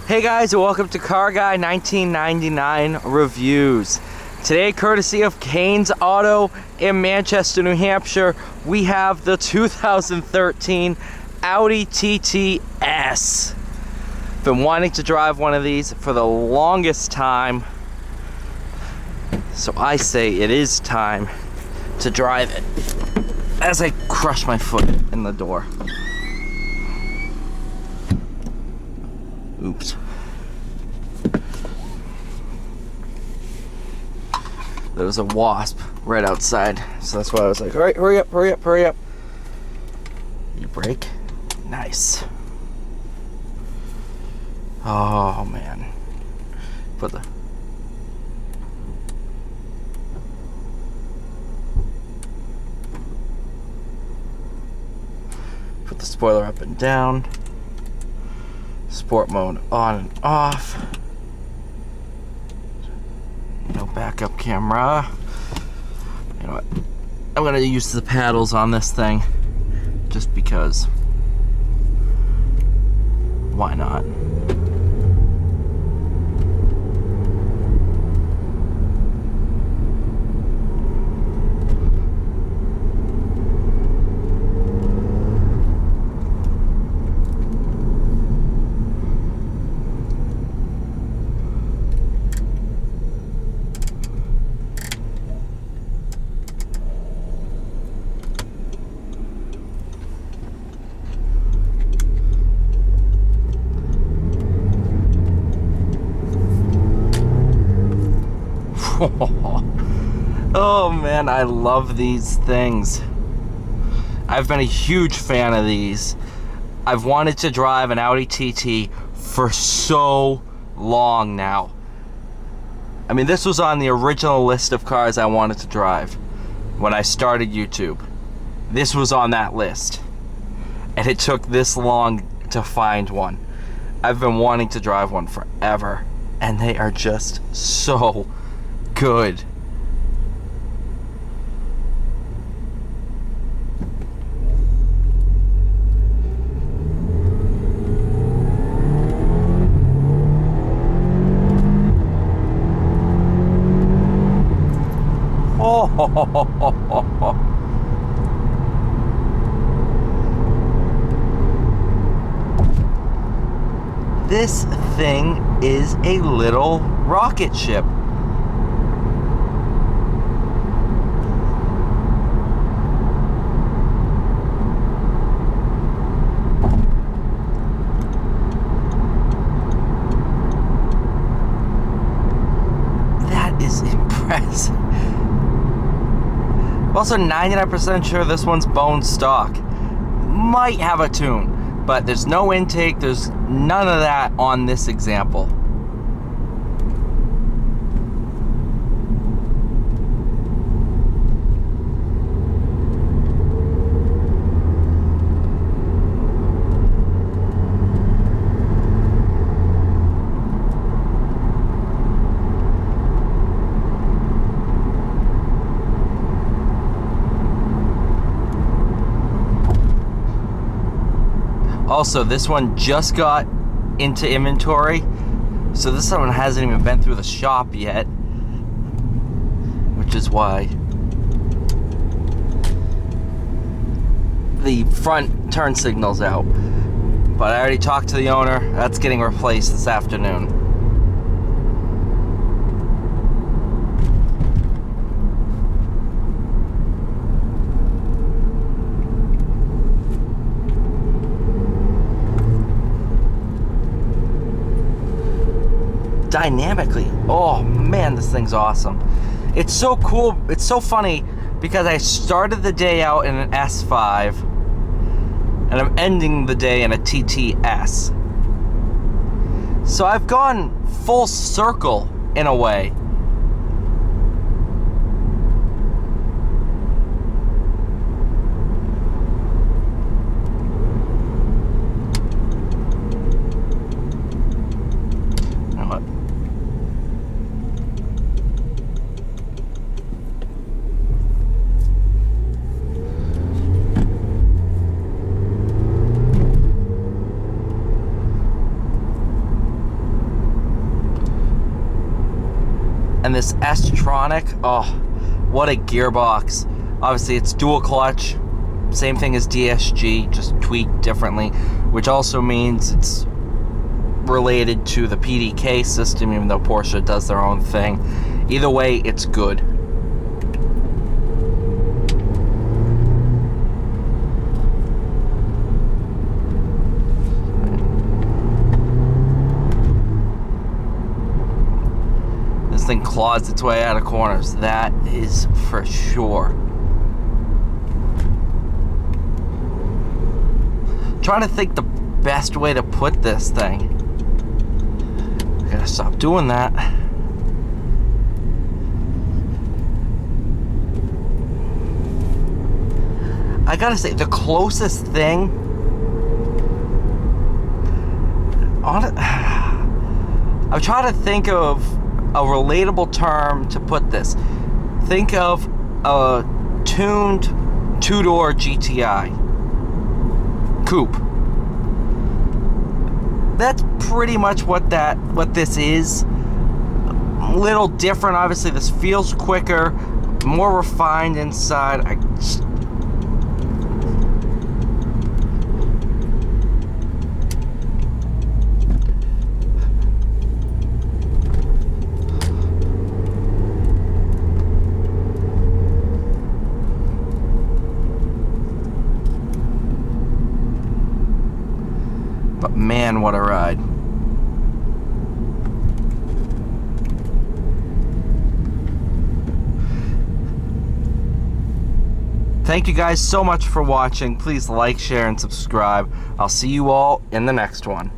Hey guys, and welcome to Car Guy 1999 Reviews. Today, courtesy of Kane's Auto in Manchester, New Hampshire, we have the 2013 Audi TTS. Been wanting to drive one of these for the longest time, so I say it is time to drive it as I crush my foot in the door. Oops. There was a wasp right outside, so that's why I was like, all right, hurry up, hurry up, hurry up. You brake? Nice. Oh, man. Put the spoiler up and down. Sport mode on and off. No backup camera. You know what? I'm gonna use the paddles on this thing just because. Why not? Oh man, I love these things. I've been a huge fan of these. I've wanted to drive an Audi TT for so long now. I mean, this was on the original list of cars I wanted to drive when I started YouTube. This was on that list, and it took this long to find one. I've been wanting to drive one forever, and they are just so good. Oh, this thing is a little rocket ship. That is impressive. Also 99% sure this one's bone stock. Might have a tune, but there's no intake, there's none of that on this example. Also, this one just got into inventory, so this one hasn't even been through the shop yet, which is why the front turn signal's out. But I already talked to the owner. That's getting replaced this afternoon. Dynamically, oh man, this thing's awesome. It's so cool, it's so funny because I started the day out in an S5 and I'm ending the day in a TTS. So I've gone full circle in a way. And this S-tronic, oh, what a gearbox. Obviously, it's dual clutch. Same thing as DSG, just tweaked differently, which also means it's related to the PDK system, even though Porsche does their own thing. Either way, it's good. This thing claws its way out of corners, that is for sure. Trying to think the best way to put this thing. I gotta stop doing that. I gotta say, the closest thing on it, I'm trying to think of a relatable term to put this. Think of a tuned two-door GTI coupe. That's pretty much what this is. A little different, obviously. This feels quicker, more refined inside. But man, what a ride. Thank you guys so much for watching. Please like, share, and subscribe. I'll see you all in the next one.